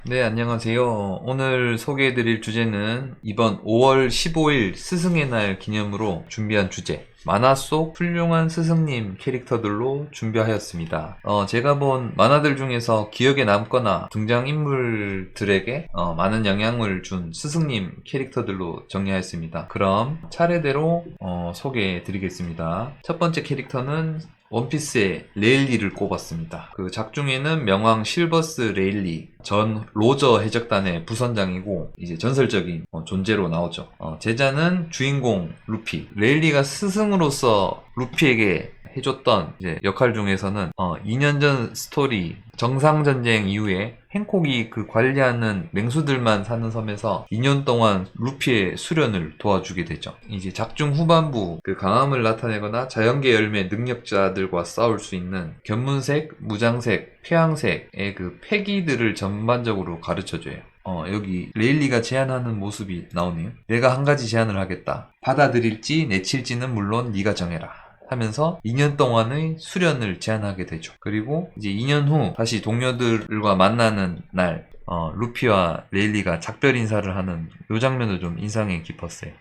네, 안녕하세요. 오늘 소개해드릴 주제는 이번 5월 15일 스승의 날 기념으로 준비한 주제, 만화 속 훌륭한 스승님 캐릭터들로 준비하였습니다. 제가 본 만화들 중에서 기억에 남거나 등장인물들에게 많은 영향을 준 스승님 캐릭터들로 정리하였습니다. 그럼 차례대로 소개해드리겠습니다. 첫 번째 캐릭터는 원피스의 레일리를 꼽았습니다. 그 작중에는 명왕 실버스 레일리, 전 로저 해적단의 부선장이고 이제 전설적인 존재로 나오죠. 제자는 주인공 루피. 레일리가 스승으로서 루피에게 해줬던 이제 역할 중에서는 2년 전 스토리 정상전쟁 이후에 행콕이 그 관리하는 맹수들만 사는 섬에서 2년 동안 루피의 수련을 도와주게 되죠. 이제 작중 후반부 그 강함을 나타내거나 자연계 열매 능력자들과 싸울 수 있는 견문색, 무장색, 폐왕색의 그 패기들을 전반적으로 가르쳐줘요. 여기 레일리가 제안하는 모습이 나오네요. 내가 한 가지 제안을 하겠다. 받아들일지 내칠지는 물론 네가 정해라. 하면서 2년 동안의 수련을 제안하게 되죠. 그리고 이제 2년 후 다시 동료들과 만나는 날 루피와 레일리가 작별 인사를 하는 이 장면도 좀 인상이 깊었어요.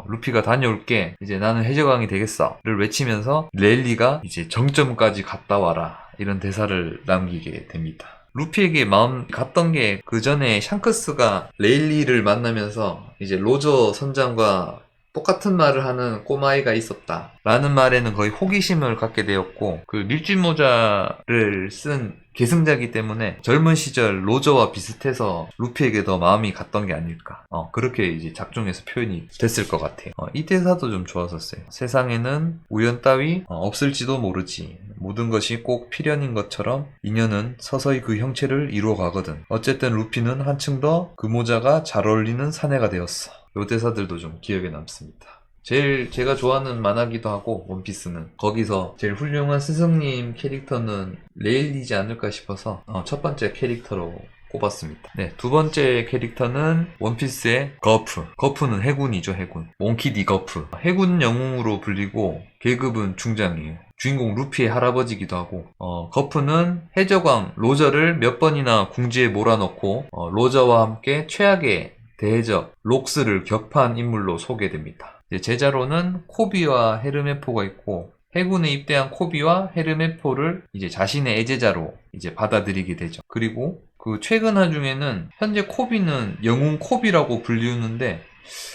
루피가 다녀올게, 이제 나는 해적왕이 되겠어를 외치면서 레일리가 이제 정점까지 갔다 와라 이런 대사를 남기게 됩니다. 루피에게 마음 갔던 게 그 전에 샹크스가 레일리를 만나면서 이제 로저 선장과 똑같은 말을 하는 꼬마아이가 있었다 라는 말에는 거의 호기심을 갖게 되었고, 그 밀짚모자를 쓴 계승자이기 때문에 젊은 시절 로저와 비슷해서 루피에게 더 마음이 갔던 게 아닐까, 그렇게 이제 작중에서 표현이 됐을 것 같아요. 이 대사도 좀 좋았었어요. 세상에는 우연 따위 없을지도 모르지, 모든 것이 꼭 필연인 것처럼 인연은 서서히 그 형체를 이루어가거든. 어쨌든 루피는 한층 더 그 모자가 잘 어울리는 사내가 되었어. 요 대사들도 좀 기억에 남습니다. 제일 제가 좋아하는 만화기도 하고, 원피스는 거기서 제일 훌륭한 스승님 캐릭터는 레일리지 않을까 싶어서 첫 번째 캐릭터로 꼽았습니다. 네, 두 번째 캐릭터는 원피스의 거프. 거프는 해군이죠, 해군. 몽키 디 거프. 해군 영웅으로 불리고 계급은 중장이에요. 주인공 루피의 할아버지기도 하고, 거프는 해적왕 로저를 몇 번이나 궁지에 몰아넣고 로저와 함께 최악의 대해적 록스를 격파한 인물로 소개됩니다. 제자로는 코비와 헤르메포가 있고, 해군에 입대한 코비와 헤르메포를 이제 자신의 애제자로 이제 받아들이게 되죠. 그리고 그 최근화 중에는 현재 코비는 영웅 코비라고 불리우는데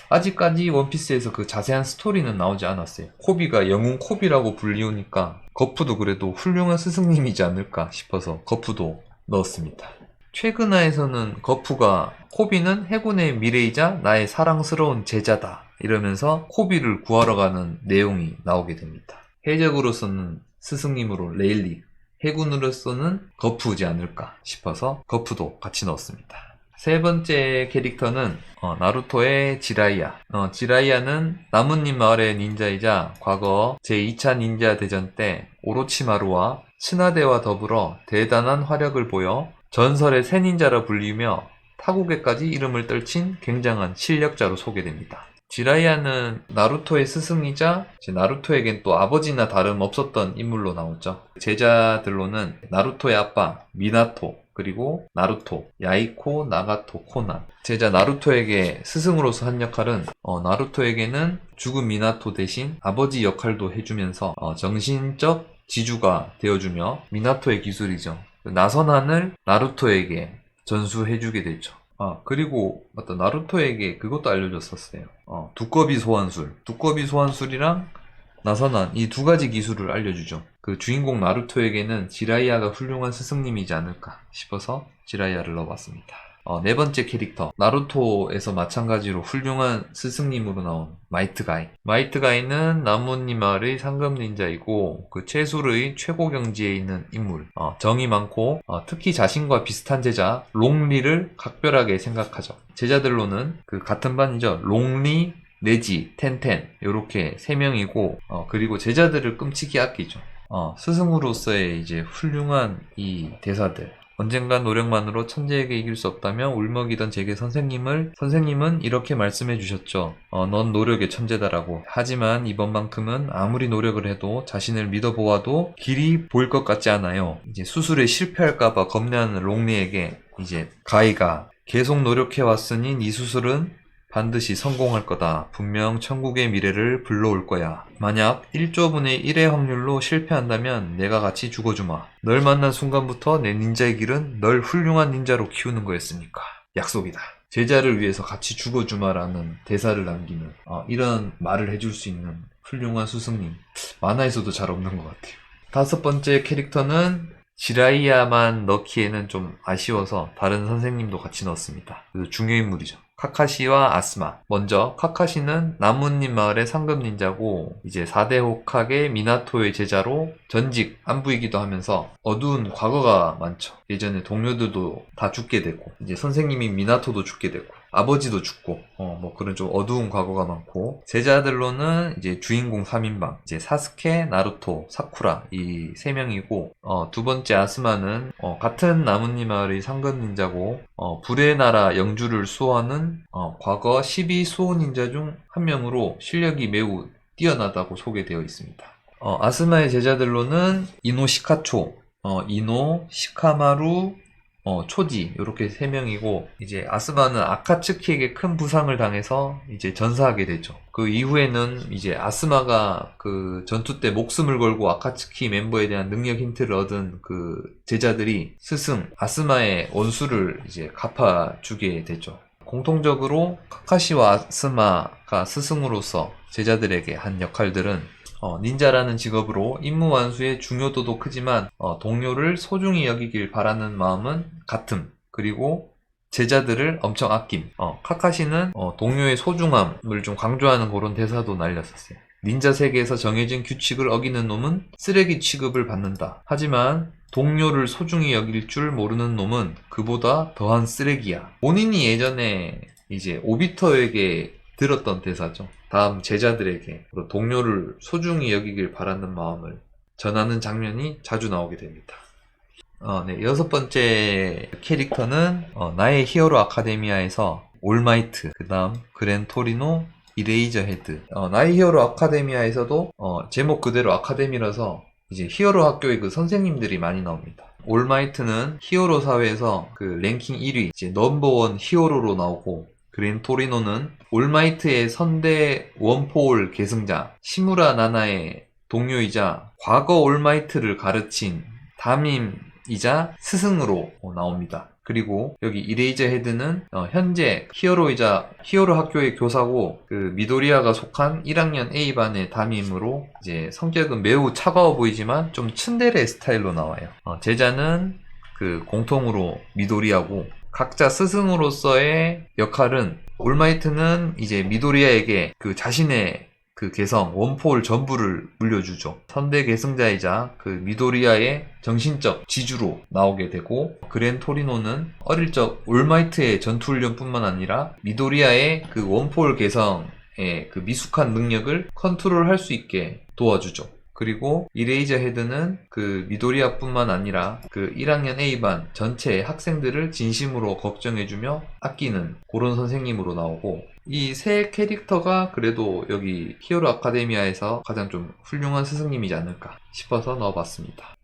아직까지 원피스에서 그 자세한 스토리는 나오지 않았어요. 코비가 영웅 코비라고 불리우니까 거프도 그래도 훌륭한 스승님이지 않을까 싶어서 거프도 넣었습니다. 최근화에서는 거프가 코비는 해군의 미래이자 나의 사랑스러운 제자다 이러면서 코비를 구하러 가는 내용이 나오게 됩니다. 해적으로서는 스승님으로 레일리, 해군으로서는 거프지 않을까 싶어서 거프도 같이 넣었습니다. 세 번째 캐릭터는 나루토의 지라이야. 지라이야는 나뭇잎 마을의 닌자이자 과거 제2차 닌자 대전 때 오로치마루와 츠나데와 더불어 대단한 화력을 보여 전설의 새 닌자라 불리며 타국에까지 이름을 떨친 굉장한 실력자로 소개됩니다. 지라이아는 나루토의 스승이자 나루토에겐 또 아버지나 다름없었던 인물로 나오죠. 제자들로는 나루토의 아빠 미나토, 그리고 나루토, 야이코, 나가토, 코난. 제자 나루토에게 스승으로서 한 역할은 나루토에게는 죽은 미나토 대신 아버지 역할도 해주면서 정신적 지주가 되어주며, 미나토의 기술이죠, 나선한을 나루토에게 전수해주게 되죠. 그리고 맞다, 나루토에게 그것도 알려줬었어요. 두꺼비 소환술. 두꺼비 소환술이랑 나선한, 이 두 가지 기술을 알려주죠. 그 주인공 나루토에게는 지라이아가 훌륭한 스승님이지 않을까 싶어서 지라이아를 넣어봤습니다. 네 번째 캐릭터, 나루토에서 마찬가지로 훌륭한 스승님으로 나온 마이트가이. 마이트가이는 나뭇잎 마을의 상급 닌자이고 그 채술의 최고 경지에 있는 인물. 정이 많고 특히 자신과 비슷한 제자 롱리를 각별하게 생각하죠. 제자들로는 그 같은 반이죠. 롱리, 네지, 텐텐 요렇게 세 명이고, 그리고 제자들을 끔찍이 아끼죠. 스승으로서의 이제 훌륭한 이 대사들. 언젠간 노력만으로 천재에게 이길 수 없다며 울먹이던 제게 선생님은 이렇게 말씀해 주셨죠. 넌 노력의 천재다라고. 하지만 이번만큼은 아무리 노력을 해도 자신을 믿어보아도 길이 보일 것 같지 않아요. 이제 수술에 실패할까봐 겁내는 롱리에게 이제 가이가 계속 노력해왔으니 네 수술은 반드시 성공할 거다. 분명 천국의 미래를 불러올 거야. 만약 1조분의 1의 확률로 실패한다면 내가 같이 죽어주마. 널 만난 순간부터 내 닌자의 길은 널 훌륭한 닌자로 키우는 거였으니까. 약속이다. 제자를 위해서 같이 죽어주마라는 대사를 남기는 이런 말을 해줄 수 있는 훌륭한 스승님. 만화에서도 잘 없는 것 같아요. 5번째 캐릭터는 지라이야만 넣기에는 좀 아쉬워서 다른 선생님도 같이 넣었습니다. 그래서 중요인물이죠. 카카시와 아스마. 먼저 카카시는 나뭇잎 마을의 상급 닌자고 이제 4대 호카게 미나토의 제자로 전직 안부이기도 하면서 어두운 과거가 많죠. 예전에 동료들도 다 죽게 되고 이제 선생님인 미나토도 죽게 되고 아버지도 죽고 뭐 그런 좀 어두운 과거가 많고 제자들로는 이제 주인공 3인방 이제 사스케, 나루토, 사쿠라 이 3명이고 두 번째 아스마는 같은 나뭇잎 마을의 상급 닌자고 불의 나라 영주를 수호하는 과거 12수호 닌자 중 한 명으로 실력이 매우 뛰어나다고 소개되어 있습니다. 아스마의 제자들로는 이노 시카초, 이노, 시카마루, 초지 이렇게 3명이고 이제 아스마는 아카츠키에게 큰 부상을 당해서 이제 전사하게 되죠. 그 이후에는 이제 아스마가 그 전투 때 목숨을 걸고 아카츠키 멤버에 대한 능력 힌트를 얻은 그 제자들이 스승 아스마의 원수를 이제 갚아주게 되죠. 공통적으로 카카시와 아스마가 스승으로서 제자들에게 한 역할들은 닌자라는 직업으로 임무 완수의 중요도도 크지만 동료를 소중히 여기길 바라는 마음은 같음. 그리고 제자들을 엄청 아낌. 카카시는 동료의 소중함을 좀 강조하는 그런 대사도 날렸었어요. 닌자 세계에서 정해진 규칙을 어기는 놈은 쓰레기 취급을 받는다. 하지만 동료를 소중히 여길 줄 모르는 놈은 그보다 더한 쓰레기야. 본인이 예전에 이제 오비터에게 들었던 대사죠. 다음 제자들에게 동료를 소중히 여기길 바라는 마음을 전하는 장면이 자주 나오게 됩니다. 네, 6번째 캐릭터는 나의 히어로 아카데미아에서 올마이트, 그 다음 그랜 토리노, 이레이저 헤드. 나의 히어로 아카데미아에서도 제목 그대로 아카데미라서 이제 히어로 학교의 그 선생님들이 많이 나옵니다. 올마이트는 히어로 사회에서 그 랭킹 1위, 이제 넘버원 히어로로 나오고 그랜 토리노는 올마이트의 선대 원포올 계승자 시무라 나나의 동료이자 과거 올마이트를 가르친 담임이자 스승으로 나옵니다. 그리고 여기 이레이저 헤드는 현재 히어로이자 히어로 학교의 교사고 그 미도리아가 속한 1학년 A반의 담임으로 이제 성격은 매우 차가워 보이지만 좀 츤데레 스타일로 나와요. 제자는 그 공통으로 미도리아고 각자 스승으로서의 역할은 올마이트는 이제 미도리아에게 그 자신의 그 개성, 원포를 전부를 물려주죠. 선대 계승자이자 그 미도리아의 정신적 지주로 나오게 되고 그랜 토리노는 어릴 적 올마이트의 전투훈련뿐만 아니라 미도리아의 그 원포를 개성의 그 미숙한 능력을 컨트롤할 수 있게 도와주죠. 그리고 이레이저 헤드는 그 미도리아뿐만 아니라 그 1학년 A반 전체 학생들을 진심으로 걱정해주며 아끼는 그런 선생님으로 나오고 이 세 캐릭터가 그래도 여기 히어로 아카데미아에서 가장 좀 훌륭한 스승님이지 않을까 싶어서 넣어봤습니다.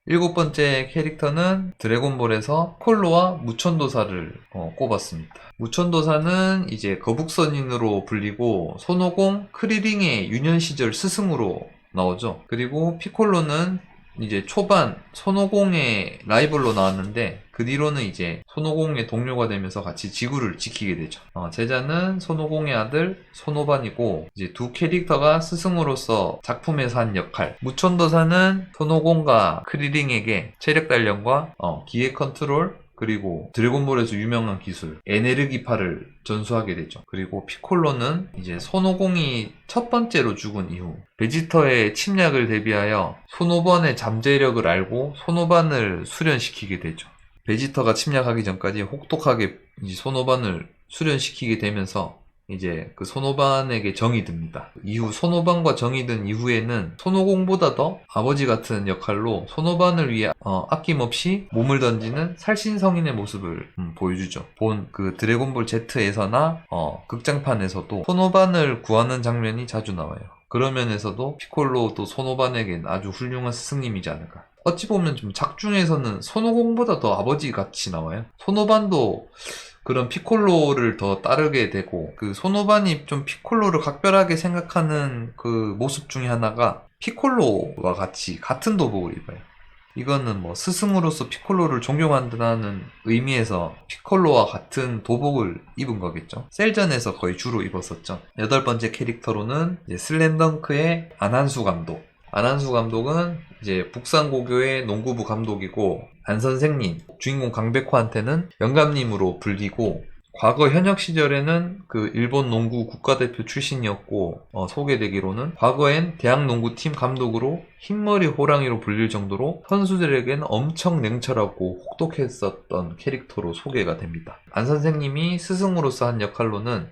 7번째 캐릭터는 드래곤볼에서 콜로와 무천도사를 꼽았습니다. 무천도사는 이제 거북선인으로 불리고 손오공 크리링의 유년 시절 스승으로 나오죠. 그리고 피콜로는 이제 초반 손오공의 라이벌로 나왔는데 그 뒤로는 이제 손오공의 동료가 되면서 같이 지구를 지키게 되죠. 제자는 손오공의 아들 손오반이고 이제 두 캐릭터가 스승으로서 작품에서 한 역할. 무천도사는 손오공과 크리링에게 체력 단련과 기회 컨트롤 그리고 드래곤볼에서 유명한 기술 에네르기파를 전수하게 되죠. 그리고 피콜로는 이제 손오공이 첫 번째로 죽은 이후 베지터의 침략을 대비하여 손오반의 잠재력을 알고 손오반을 수련시키게 되죠. 베지터가 침략하기 전까지 혹독하게 이제 손오반을 수련시키게 되면서 이제 그 손오반에게 정이 듭니다. 이후 손오반과 정이 든 이후에는 손오공보다 더 아버지 같은 역할로 손오반을 위해 아낌없이 몸을 던지는 살신성인의 모습을 보여주죠. 본 그 드래곤볼 Z에서나 극장판에서도 손오반을 구하는 장면이 자주 나와요. 그런 면에서도 피콜로도 손오반에겐 아주 훌륭한 스승님이지 않을까. 어찌 보면 좀 작중에서는 손오공보다 더 아버지 같이 나와요. 손오반도 그런 피콜로를 더 따르게 되고, 그 손오반이 좀 피콜로를 각별하게 생각하는 그 모습 중에 하나가 피콜로와 같이 같은 도복을 입어요. 이거는 뭐 스승으로서 피콜로를 존경한다는 의미에서 피콜로와 같은 도복을 입은 거겠죠. 셀전에서 거의 주로 입었었죠. 8번째 캐릭터로는 이제 슬램덩크의 안한수 감독. 안한수 감독은 이제 북산고교의 농구부 감독이고, 안 선생님, 주인공 강백호한테는 영감님으로 불리고, 과거 현역 시절에는 그 일본 농구 국가대표 출신이었고, 소개되기로는 과거엔 대학농구팀 감독으로 흰머리 호랑이로 불릴 정도로 선수들에겐 엄청 냉철하고 혹독했었던 캐릭터로 소개가 됩니다. 안 선생님이 스승으로서 한 역할로는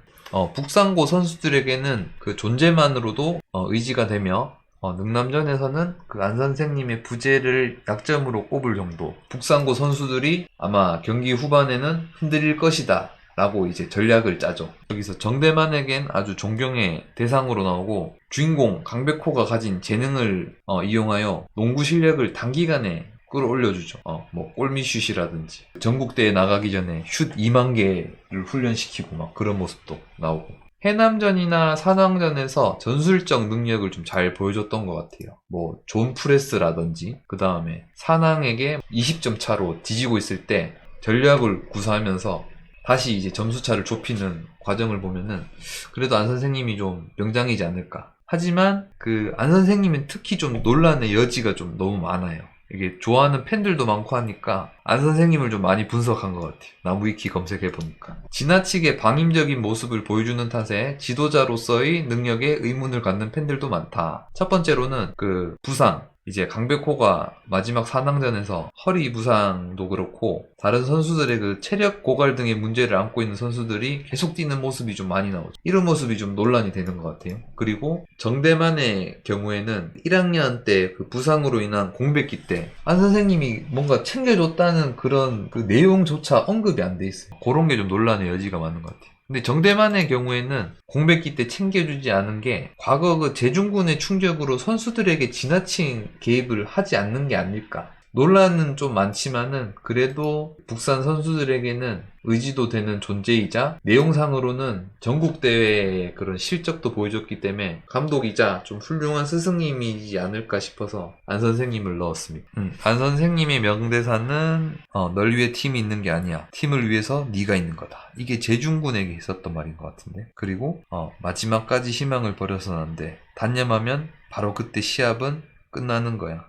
북산고 선수들에게는 그 존재만으로도 의지가 되며, 능남전에서는 그 안 선생님의 부재를 약점으로 꼽을 정도, 북산고 선수들이 아마 경기 후반에는 흔들릴 것이다 라고 이제 전략을 짜죠. 여기서 정대만에겐 아주 존경의 대상으로 나오고, 주인공 강백호가 가진 재능을 이용하여 농구 실력을 단기간에 끌어올려주죠. 뭐 골미슛이라든지 전국대회 나가기 전에 슛 2만 개를 훈련시키고 막 그런 모습도 나오고, 해남전이나 산왕전에서 전술적 능력을 좀 잘 보여줬던 것 같아요. 뭐 존 프레스라든지, 그 다음에 산왕에게 20점 차로 뒤지고 있을 때 전략을 구사하면서 다시 이제 점수차를 좁히는 과정을 보면은 그래도 안 선생님이 좀 명장이지 않을까. 하지만 그 안 선생님은 특히 좀 논란의 여지가 좀 너무 많아요. 이게 좋아하는 팬들도 많고 하니까 안 선생님을 좀 많이 분석한 것 같아요. 나무위키 검색해보니까. 지나치게 방임적인 모습을 보여주는 탓에 지도자로서의 능력에 의문을 갖는 팬들도 많다. 첫 번째로는 그 부상. 이제 강백호가 마지막 산왕전에서 허리 부상도 그렇고, 다른 선수들의 그 체력 고갈 등의 문제를 안고 있는 선수들이 계속 뛰는 모습이 좀 많이 나오죠. 이런 모습이 좀 논란이 되는 것 같아요. 그리고 정대만의 경우에는 1학년 때 그 부상으로 인한 공백기 때 안 선생님이 뭔가 챙겨줬다는 그런 그 내용조차 언급이 안 돼 있어요. 그런 게 좀 논란의 여지가 많은 것 같아요. 근데 정대만의 경우에는 공백기 때 챙겨주지 않은 게 과거 그 제중군의 충격으로 선수들에게 지나친 개입을 하지 않는 게 아닐까. 논란은 좀 많지만은 그래도 북산 선수들에게는 의지도 되는 존재이자 내용상으로는 전국대회의 그런 실적도 보여줬기 때문에 감독이자 좀 훌륭한 스승님이지 않을까 싶어서 안 선생님을 넣었습니다. 안 선생님의 명대사는 널 위해 팀이 있는 게 아니야. 팀을 위해서 네가 있는 거다. 이게 제중군에게 있었던 말인 것 같은데. 그리고 마지막까지 희망을 버려서는 안 돼. 단념하면 바로 그때 시합은 끝나는 거야.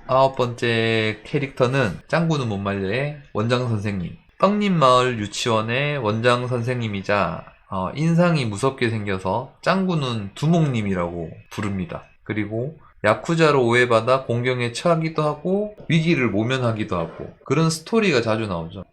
9번째 캐릭터는 짱구는 못 말려의 원장 선생님. 떡잎마을 유치원의 원장 선생님이자 인상이 무섭게 생겨서 짱구는 두목님이라고 부릅니다. 그리고 야쿠자로 오해받아 공경에 처하기도 하고 위기를 모면하기도 하고 그런 스토리가 자주 나오죠.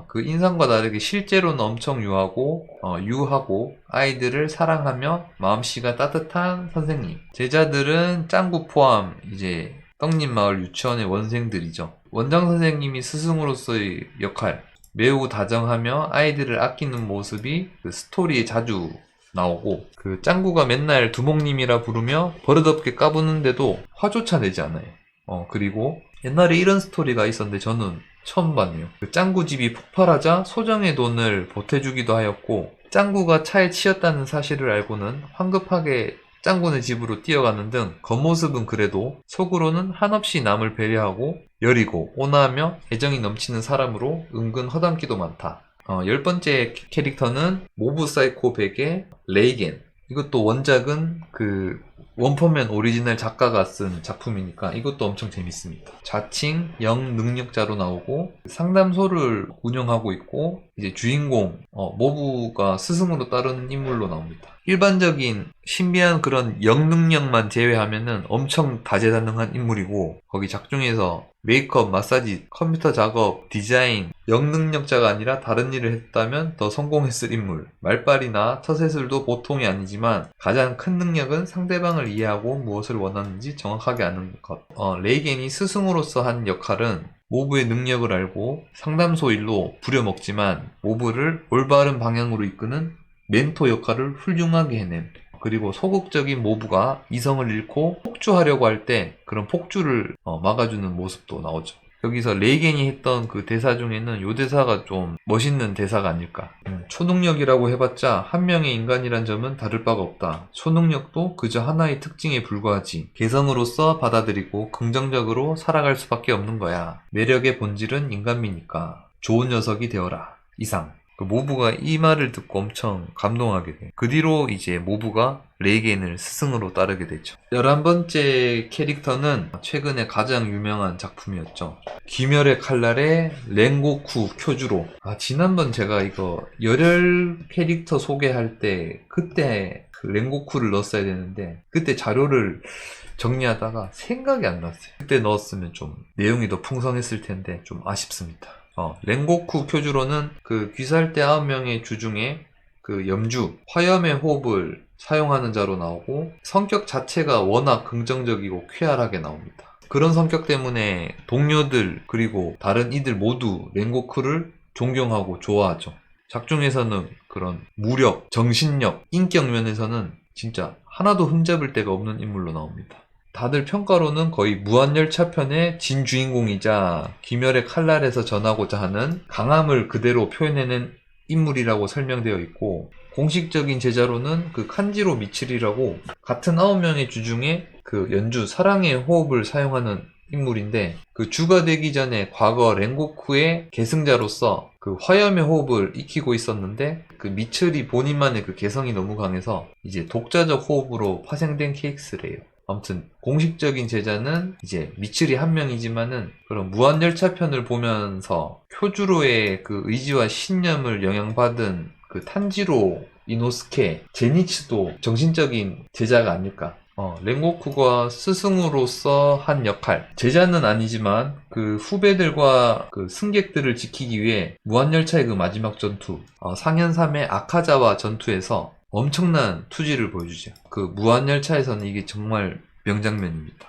그 인상과 다르게 실제로는 엄청 유하고 아이들을 사랑하며 마음씨가 따뜻한 선생님. 제자들은 짱구 포함 이제 떡잎마을 유치원의 원생들이죠. 원장 선생님이 스승으로서의 역할, 매우 다정하며 아이들을 아끼는 모습이 그 스토리에 자주 나오고, 그 짱구가 맨날 두목님이라 부르며 버릇없게 까부는데도 화조차 내지 않아요. 그리고 옛날에 이런 스토리가 있었는데 저는 처음 봤네요. 그 짱구 집이 폭발하자 소정의 돈을 보태주기도 하였고, 짱구가 차에 치였다는 사실을 알고는 황급하게 짱구네 집으로 뛰어가는 등 겉모습은 그래도 속으로는 한없이 남을 배려하고 여리고 온화하며 애정이 넘치는 사람으로 은근 허당기도 많다. 10번째 캐릭터는 모브 사이코 100의 레이겐. 이것도 원작은 그 원펀맨 오리지널 작가가 쓴 작품이니까 이것도 엄청 재밌습니다. 자칭 영능력자로 나오고 상담소를 운영하고 있고, 이제 주인공 모부가 스승으로 따르는 인물로 나옵니다. 일반적인 신비한 그런 영능력만 제외하면은 엄청 다재다능한 인물이고, 거기 작중에서 메이크업, 마사지, 컴퓨터 작업, 디자인, 영능력자가 아니라 다른 일을 했다면 더 성공했을 인물. 말빨이나 처세술도 보통이 아니지만 가장 큰 능력은 상대방을 이해하고 무엇을 원하는지 정확하게 아는 것. 레이겐이 스승으로서 한 역할은 모브의 능력을 알고 상담소 일로 부려먹지만 모브를 올바른 방향으로 이끄는 멘토 역할을 훌륭하게 해냄. 그리고 소극적인 모브가 이성을 잃고 폭주하려고 할 때 그런 폭주를 막아주는 모습도 나오죠. 여기서 레이겐이 했던 그 대사 중에는 요 대사가 좀 멋있는 대사가 아닐까. 초능력이라고 해봤자 한 명의 인간이란 점은 다를 바가 없다. 초능력도 그저 하나의 특징에 불과하지. 개성으로서 받아들이고 긍정적으로 살아갈 수밖에 없는 거야. 매력의 본질은 인간미니까. 좋은 녀석이 되어라. 이상. 그 모브가 이 말을 듣고 엄청 감동하게 돼. 그 뒤로 이제 모브가 레이겐을 스승으로 따르게 되죠. 11번째 캐릭터는 최근에 가장 유명한 작품이었죠. 귀멸의 칼날의 렌고쿠 쿄주로. 지난번 제가 이거 열혈 캐릭터 소개할 때 그때 그 렌고쿠를 넣었어야 되는데 그때 자료를 정리하다가 생각이 안 났어요. 그때 넣었으면 좀 내용이 더 풍성했을 텐데 좀 아쉽습니다. 렌고쿠 쿄주로는 그 귀살대 9명의 주 중에 그 염주, 화염의 호흡을 사용하는 자로 나오고 성격 자체가 워낙 긍정적이고 쾌활하게 나옵니다. 그런 성격 때문에 동료들 그리고 다른 이들 모두 렌고쿠를 존경하고 좋아하죠. 작중에서는 그런 무력, 정신력, 인격 면에서는 진짜 하나도 흠잡을 데가 없는 인물로 나옵니다. 다들 평가로는 거의 무한열차편의 진주인공이자 귀멸의 칼날에서 전하고자 하는 강함을 그대로 표현해낸 인물이라고 설명되어 있고 공식적인 제자로는 그 칸지로 미츠리라고 같은 9명의 주 중에 그 연주 사랑의 호흡을 사용하는 인물인데 그 주가 되기 전에 과거 렌고쿠의 계승자로서 그 화염의 호흡을 익히고 있었는데 그 미츠리 본인만의 그 개성이 너무 강해서 이제 독자적 호흡으로 파생된 케이스래요. 아무튼 공식적인 제자는 이제 미츠리 한 명이지만은 그런 무한열차편을 보면서 쿄주로의 그 의지와 신념을 영향받은 그 탄지로 이노스케, 제니츠도 정신적인 제자가 아닐까. 렌고쿠가 스승으로서 한 역할, 제자는 아니지만 그 후배들과 그 승객들을 지키기 위해 무한열차의 그 마지막 전투, 상현삼의 아카자와 전투에서 엄청난 투지를 보여주죠. 그 무한열차에서는 이게 정말 명장면입니다.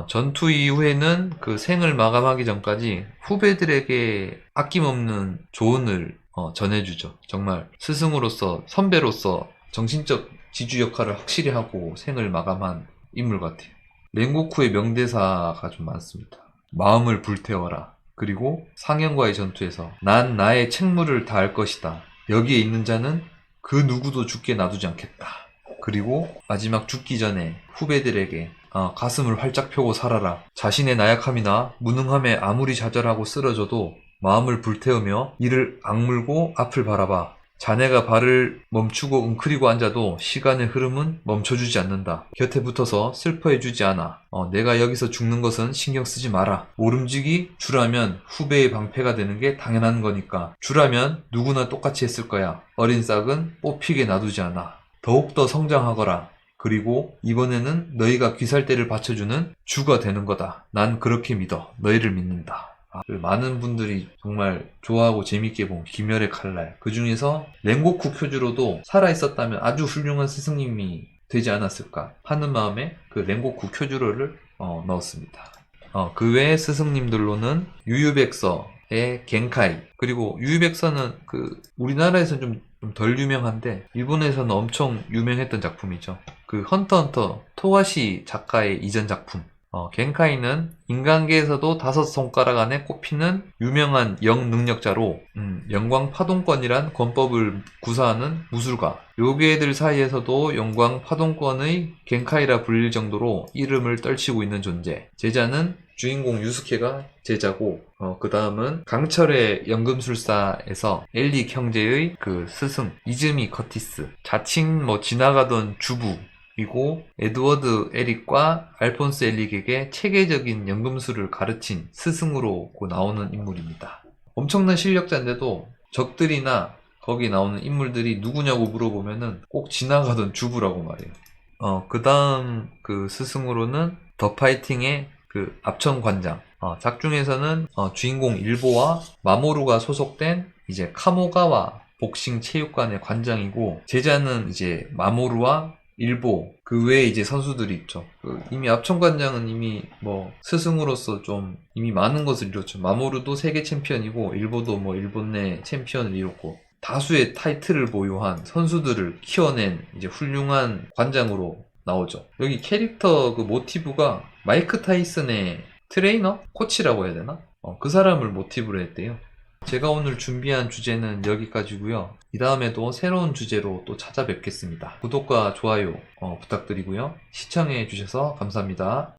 전투 이후에는 그 생을 마감하기 전까지 후배들에게 아낌없는 조언을 전해주죠. 정말 스승으로서, 선배로서 정신적 지주 역할을 확실히 하고 생을 마감한 인물 같아요. 렌고쿠의 명대사가 좀 많습니다. 마음을 불태워라. 그리고 상현과의 전투에서 난 나의 책무를 다할 것이다. 여기에 있는 자는 그 누구도 죽게 놔두지 않겠다. 그리고 마지막 죽기 전에 후배들에게 가슴을 활짝 펴고 살아라. 자신의 나약함이나 무능함에 아무리 좌절하고 쓰러져도 마음을 불태우며 이를 악물고 앞을 바라봐. 자네가 발을 멈추고 웅크리고 앉아도 시간의 흐름은 멈춰주지 않는다. 곁에 붙어서 슬퍼해주지 않아. 내가 여기서 죽는 것은 신경 쓰지 마라. 모름지기 주라면 후배의 방패가 되는 게 당연한 거니까. 주라면 누구나 똑같이 했을 거야. 어린 싹은 뽑히게 놔두지 않아. 더욱더 성장하거라. 그리고 이번에는 너희가 귀살대를 받쳐주는 주가 되는 거다. 난 그렇게 믿어. 너희를 믿는다. 많은 분들이 정말 좋아하고 재밌게 본 귀멸의 칼날. 그 중에서 렌고쿠 쿄주로도 살아있었다면 아주 훌륭한 스승님이 되지 않았을까 하는 마음에 그 렌고쿠 쿄주로를 넣었습니다. 그 외의 스승님들로는 유유백서의 겐카이, 그리고 유유백서는 그 우리나라에서는 좀 덜 유명한데 일본에서는 엄청 유명했던 작품이죠. 그 헌터헌터 토가시 작가의 이전 작품. 겐카이는 인간계에서도 5손가락 안에 꼽히는 유명한 영능력자로 영광파동권이란 권법을 구사하는 무술가. 요괴들 사이에서도 영광파동권의 겐카이라 불릴 정도로 이름을 떨치고 있는 존재. 제자는 주인공 유스케가 제자고 그 다음은 강철의 연금술사에서 엘릭 형제의 그 스승 이즈미 커티스. 자칭 지나가던 주부 그리고 에드워드 에릭과 알폰스 엘릭에게 체계적인 연금술을 가르친 스승으로 나오는 인물입니다. 엄청난 실력자인데도 적들이나 거기 나오는 인물들이 누구냐고 물어보면은 꼭 지나가던 주부라고 말해요. 그 다음 그 스승으로는 더 파이팅의 그 압천관장. 작중에서는 주인공 일보와 마모루가 소속된 이제 카모가와 복싱 체육관의 관장이고, 제자는 이제 마모루와 일보, 그 외에 이제 선수들이 있죠. 이미 압천관장은 이미 뭐 스승으로서 좀 이미 많은 것을 이뤘죠. 마모루도 세계 챔피언이고, 일보도 뭐 일본 내 챔피언을 이뤘고, 다수의 타이틀을 보유한 선수들을 키워낸 이제 훌륭한 관장으로 나오죠. 여기 캐릭터 그 모티브가 마이크 타이슨의 트레이너? 코치라고 해야 되나? 그 사람을 모티브로 했대요. 제가 오늘 준비한 주제는 여기까지고요. 이 다음에도 새로운 주제로 또 찾아뵙겠습니다. 구독과 좋아요 부탁드리고요. 시청해 주셔서 감사합니다.